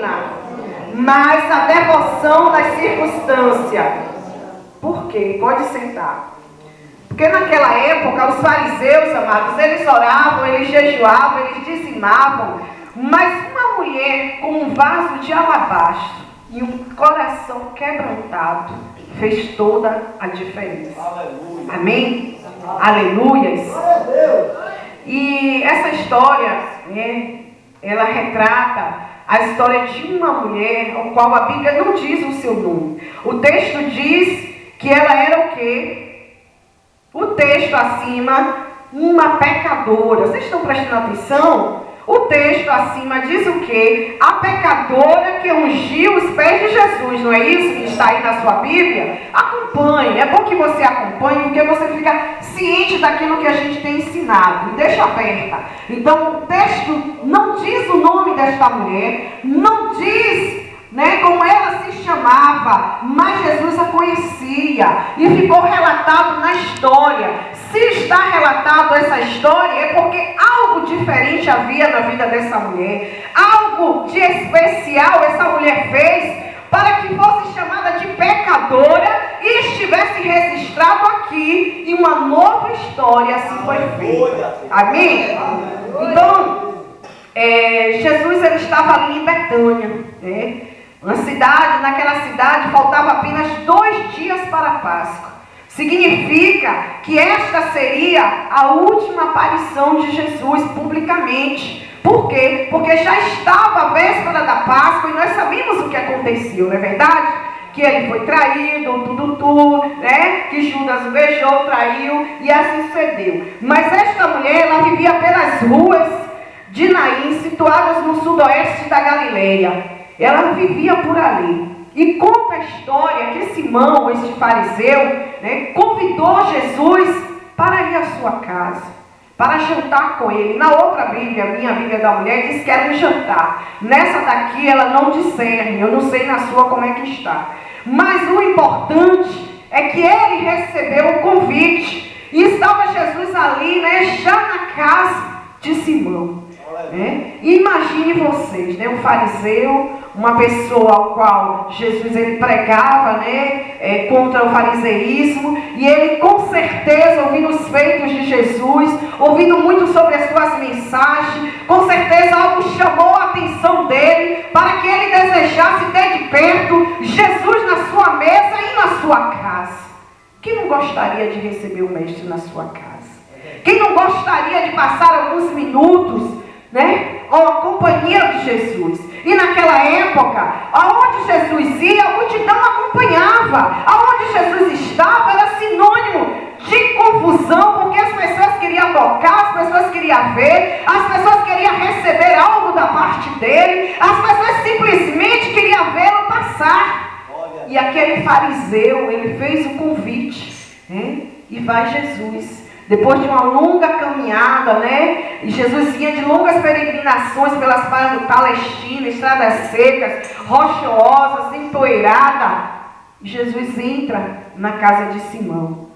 doutrina, mas a devoção das circunstâncias. Por quê? Pode sentar. Porque naquela época, os fariseus, amados, eles oravam, eles jejuavam, eles dizimavam, mas uma mulher com um vaso de alabastro e um coração quebrantado fez toda a diferença. Aleluia. Amém? Aleluias. E essa história, né, ela retrata a história de uma mulher, ao qual a Bíblia não diz o seu nome. O texto diz que ela era o quê? O texto acima, uma pecadora. Vocês estão prestando atenção? O texto acima diz o quê? A pecadora que ungiu os pés de Jesus. Não é isso que está aí na sua Bíblia? Acompanhe. É bom que você acompanhe, porque você fica ciente daquilo que a gente tem ensinado. E deixa aberta. Então, o texto não diz o nome desta mulher, não diz, né, como ela se chamava, mas Jesus a conhecia e ficou relatado na história. Se está relatado essa história, é porque algo diferente havia na vida dessa mulher, algo de especial essa mulher fez para que fosse chamada de pecadora e estivesse registrado aqui em uma nova história. Assim foi feita. Amém? Então, Jesus ele estava ali em Betânia, né? Naquela cidade faltava apenas 2 dias para a Páscoa. Significa que esta seria a última aparição de Jesus publicamente. Por quê? Porque já estava a véspera da Páscoa e nós sabemos o que aconteceu, não é verdade? Que ele foi traído, né? Que Judas o beijou, traiu e assim sucedeu. Mas esta mulher, ela vivia pelas ruas de Naim, situadas no sudoeste da Galileia. Ela vivia por ali. E conta a história que Simão, este fariseu, né, convidou Jesus para ir à sua casa, para jantar com ele. Na outra Bíblia, minha Bíblia da mulher, diz que era um jantar. Nessa daqui ela não discerne, eu não sei na sua como é que está. Mas o importante é que ele recebeu o convite. E estava Jesus ali, né, já na casa de Simão. Imagine vocês, né, um fariseu, uma pessoa ao qual Jesus ele pregava, né, contra o fariseísmo, e ele com certeza ouvindo os feitos de Jesus, ouvindo muito sobre as suas mensagens, com certeza algo chamou a atenção dele para que ele desejasse ter de perto Jesus na sua mesa e na sua casa. Quem não gostaria de receber o mestre na sua casa? Quem não gostaria de passar alguns minutos, né, com a companhia de Jesus? E naquela época, aonde Jesus ia, a multidão acompanhava. Aonde Jesus estava era sinônimo de confusão, porque as pessoas queriam tocar, as pessoas queriam ver, as pessoas queriam receber algo da parte dele, as pessoas simplesmente queriam vê-lo passar. E aquele fariseu, ele fez o convite, né? E vai Jesus. Depois de uma longa caminhada, né? E Jesus vinha de longas peregrinações pelas Palestinas, estradas secas, rochosas, empoeiradas. E Jesus entra na casa de Simão.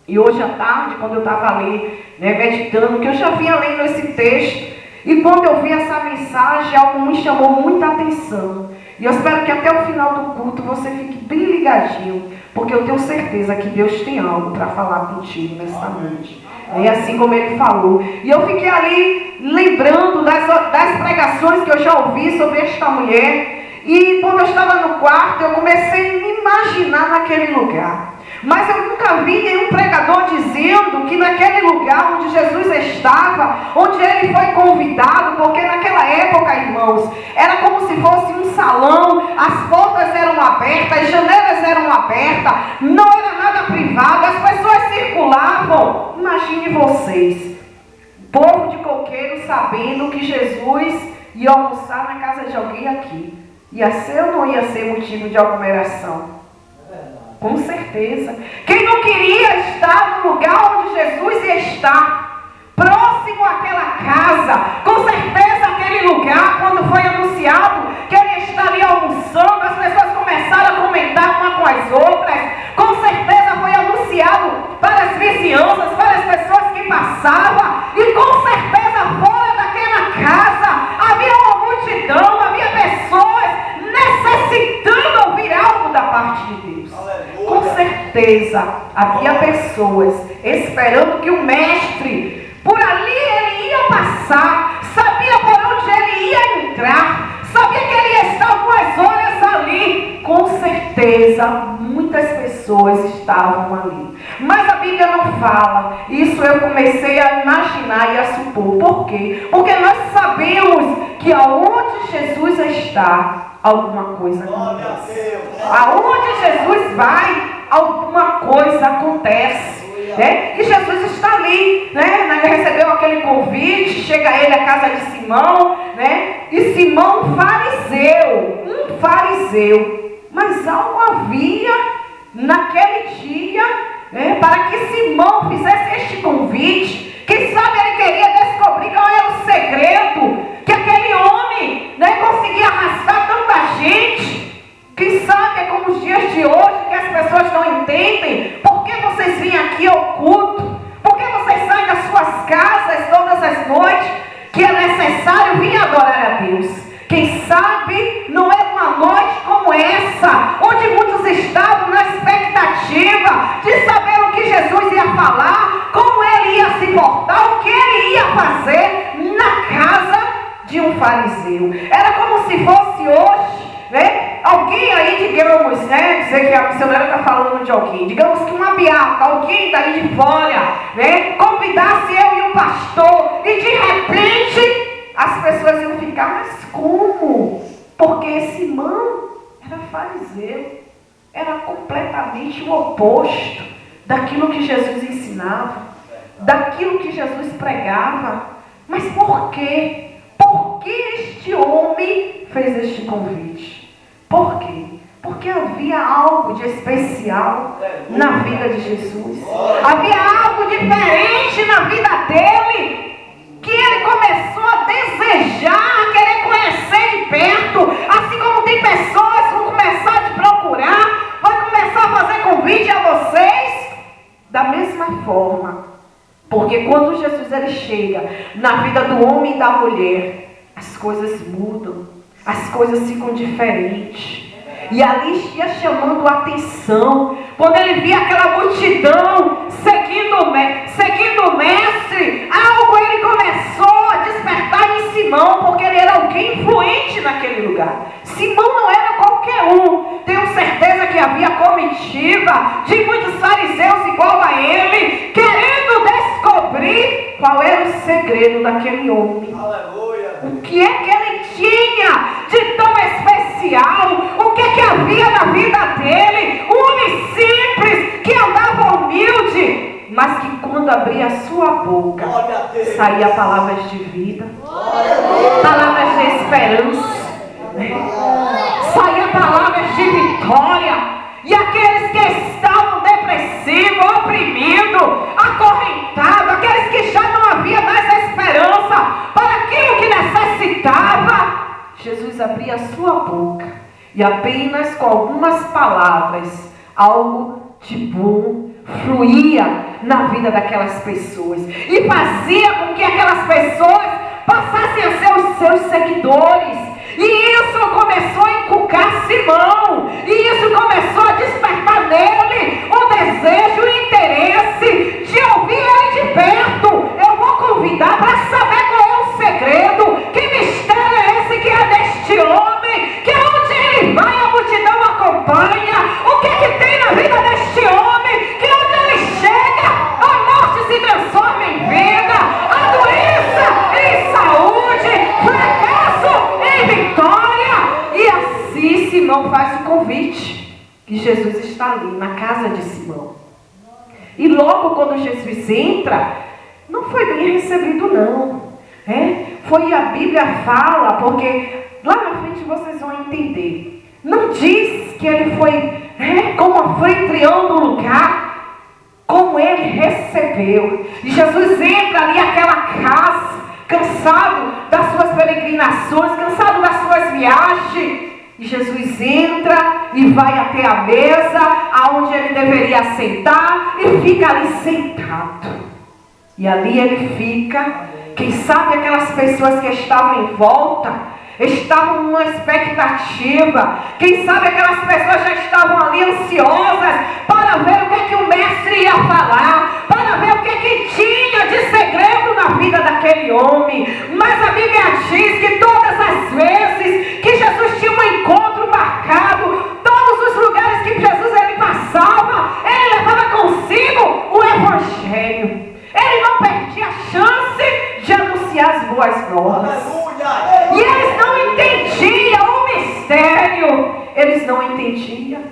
E hoje à tarde, quando eu estava ali, né, meditando, que eu já vinha lendo esse texto, e quando eu vi essa mensagem, algo me chamou muita atenção. E eu espero que até o final do culto você fique bem ligadinho, porque eu tenho certeza que Deus tem algo para falar contigo nesta noite. É assim como Ele falou. E eu fiquei ali lembrando das pregações que eu já ouvi sobre esta mulher. E quando eu estava no quarto, eu comecei a me imaginar naquele lugar. Mas eu nunca vi nenhum pregador dizendo que naquele lugar onde Jesus estava, onde ele foi convidado, porque naquela época, irmãos, era como se fosse um salão, as portas eram abertas, as janelas eram abertas, não era nada privado, as pessoas circulavam. Imagine vocês, povo de coqueiro sabendo que Jesus ia almoçar na casa de alguém aqui. Ia ser ou não ia ser motivo de aglomeração? Com certeza. Quem não queria estar no lugar onde Jesus ia estar, próximo àquela casa, com certeza aquele lugar, quando foi anunciado que ele estaria almoçando, as pessoas começaram a comentar uma com as outras. Com certeza foi anunciado para as vizinhanças, para as pessoas que passavam, e com certeza fora daquela casa havia uma multidão, havia pessoas certeza havia pessoas esperando que o mestre, por ali ele ia passar, sabia por onde ele ia entrar, sabia que ele ia estar algumas horas ali. Com certeza, muitas pessoas estavam ali. Mas a Bíblia não fala. Isso eu comecei a imaginar e a supor. Por quê? Porque nós sabemos que aonde Jesus está, alguma coisa acontece. Aonde Jesus vai, alguma coisa acontece. Né? E Jesus está ali, né? Ele recebeu aquele convite, chega ele à casa de Simão, né? E Simão, um fariseu, mas algo havia naquele dia, né? Para que Simão fizesse este convite. Quem sabe ele queria descobrir qual era o segredo que aquele homem, né, conseguia arrastar tanta gente. Quem sabe é como os dias de hoje, que as pessoas não entendem por que vocês vêm aqui ao culto, por que vocês saem das suas casas todas as noites, que é necessário vir adorar a Deus. Quem sabe não é uma noite como essa, onde muitos estavam na expectativa de saber o que Jesus ia falar, como ele ia se portar, o que ele ia fazer na casa de um fariseu. Era como se fosse hoje, né? Alguém aí, digamos, né? Dizer que a missionária está falando de alguém. Digamos que uma beata, alguém daí de fora, né? Convidasse eu e o pastor, e de repente as pessoas iam ficar, mas como? Porque esse irmão era fariseu, era completamente o oposto daquilo que Jesus ensinava, daquilo que Jesus pregava. Mas por quê? Por que este homem fez este convite? Por quê? Porque havia algo de especial na vida de Jesus. Havia algo diferente na vida dele, que ele começou a desejar, a querer conhecer de perto. Assim como tem pessoas que vão começar a te procurar, vai começar a fazer convite a vocês, da mesma forma. Porque quando Jesus ele chega na vida do homem e da mulher, as coisas mudam, as coisas ficam diferentes. E ali ia chamando a atenção, quando ele via aquela multidão seguindo o mestre, algo ele começou a despertar em Simão, porque ele era alguém influente naquele lugar. Simão não era qualquer um. Tenho certeza que havia comitiva de muitos fariseus igual a ele, querendo descobrir qual era o segredo daquele homem. Aleluia. O que é que ele tinha de tão especial? O que é que havia na vida dele? Um homem simples, que andava humilde, mas que quando abria a sua boca, saía palavras de vida, palavras de esperança, saía palavras de vitória. E aqueles que estavam depressivos, oprimidos, acorrentados, aqueles que já não havia mais esperança para aquilo que necessitava, Jesus abria a sua boca e apenas com algumas palavras, algo de bom fluía na vida daquelas pessoas e fazia com que aquelas pessoas passassem a ser os seus seguidores. E isso começou a encucar Simão, e isso começou a despertar nele o desejo e o interesse de ouvir ele de perto. Eu vou convidar para saber qual é o segredo, que mistério é esse que é deste homem, que onde ele vai a multidão acompanha. O que é que tem na vida deste homem, que onde ele chega a morte se transforma em vida, a doença em saúde, fracasso em vitória. E assim Simão faz o convite, que Jesus está ali na casa de Simão. E logo quando Jesus entra, não foi bem recebido não. Foi, a Bíblia fala, porque lá na frente vocês vão entender. Não diz que ele foi como anfitrião do lugar, como ele recebeu. E Jesus entra ali naquela casa, cansado das suas peregrinações, cansado das suas viagens. E Jesus entra e vai até a mesa, aonde ele deveria sentar, e fica ali sentado. E ali ele fica. Quem sabe aquelas pessoas que estavam em volta, estavam numa expectativa. Quem sabe aquelas pessoas já estavam ali ansiosas para ver o que é que o mestre ia falar, para ver o que é que tinha de segredo na vida daquele homem. Mas a Bíblia diz que todas as vezes que Jesus tinha um encontro marcado, todos os lugares que Jesus ele passava, ele levava consigo o Evangelho. Ele não perdia a chance de anunciar as boas novas. E eles não entendiam o mistério. Eles não entendiam.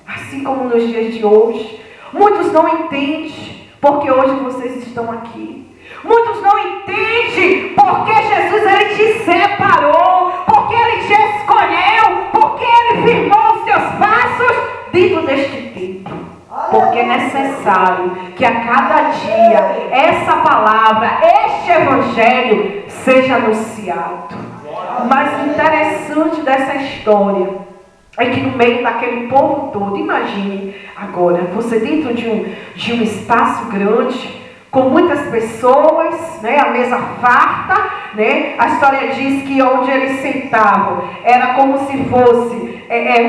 Assim como nos dias de hoje. Muitos não entendem porque hoje vocês estão aqui. Muitos não entendem porque Jesus ele te separou, porque ele te escolheu, porque ele firmou os teus passos dentro deste tempo. Porque é necessário que a cada dia essa palavra, este evangelho seja anunciado. Mas o interessante dessa história é que no meio daquele povo todo, imagine agora, você dentro de um espaço grande, com muitas pessoas, né, a mesa farta, né, a história diz que onde eles sentavam era como se fosse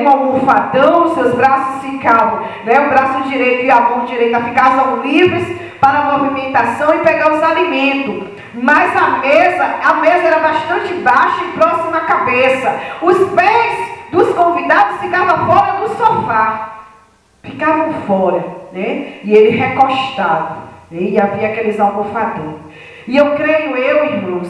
um almofadão, seus braços ficavam, né, o braço direito e a mão direita ficavam livres para a movimentação e pegar os alimentos. Mas a mesa era bastante baixa e próxima à cabeça. Os pés dos convidados ficavam fora do sofá, ficavam fora, né, e ele recostado. E havia aqueles almofadões. E eu creio, irmãos,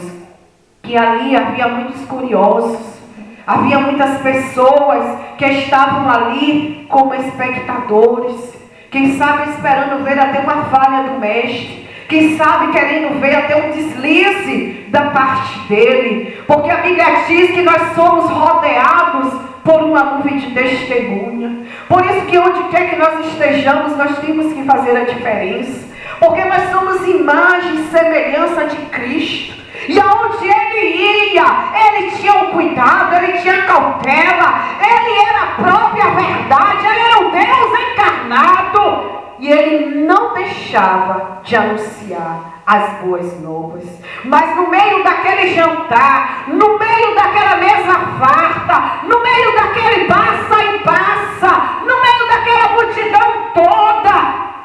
que ali havia muitos curiosos. Havia muitas pessoas que estavam ali como espectadores. Quem sabe esperando ver até uma falha do mestre. Quem sabe querendo ver até um deslize da parte dele. Porque a Bíblia diz que nós somos rodeados por uma nuvem de testemunha. Por isso que onde quer que nós estejamos, nós temos que fazer a diferença. Porque nós somos imagem e semelhança de Cristo. E aonde ele ia, ele tinha o cuidado, ele tinha cautela. Ele era a própria verdade, ele era o Deus encarnado. E ele não deixava de anunciar as boas novas. Mas no meio daquele jantar, no meio daquela mesa farta, no meio daquele passa e passa, no meio daquela multidão toda,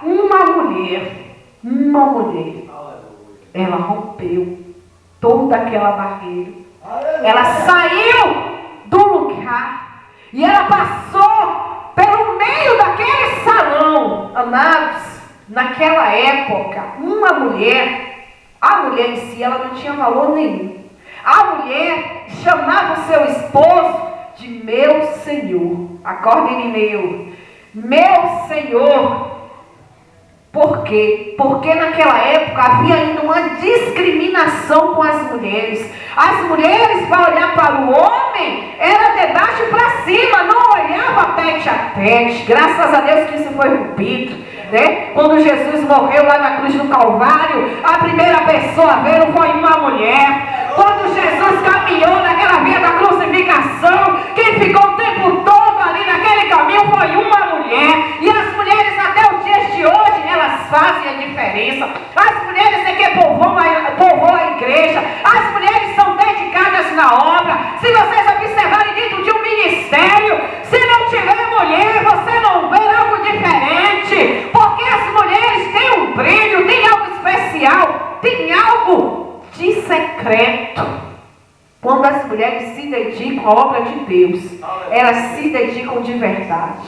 uma mulher, ela rompeu toda aquela barreira. Ela saiu do lugar e ela passou pelo meio daquele salão. Amados, naquela época, uma mulher, a mulher em si, ela não tinha valor nenhum. A mulher chamava o seu esposo de meu Senhor. Acordem meu Senhor. Por quê? Porque naquela época havia ainda uma discriminação com as mulheres. As mulheres, para olhar para o homem, era de baixo para cima, não olhava tete a tete. Graças a Deus que isso foi rompido, né? Quando Jesus morreu lá na cruz do Calvário, a primeira pessoa a ver foi uma mulher. Quando Jesus caminhou naquela via da crucificação, quem ficou o tempo todo ali naquele caminho foi uma mulher. E as mulheres até os dias de hoje, elas fazem a diferença. As mulheres é que povoam a igreja. As mulheres são dedicadas na obra. Se vocês observarem dentro de um ministério, se não tiver mulher, você não vê algo diferente. Porque as mulheres têm um brilho, têm algo especial, tem algo de secreto. Quando as mulheres se dedicam à obra de Deus, elas se dedicam de verdade.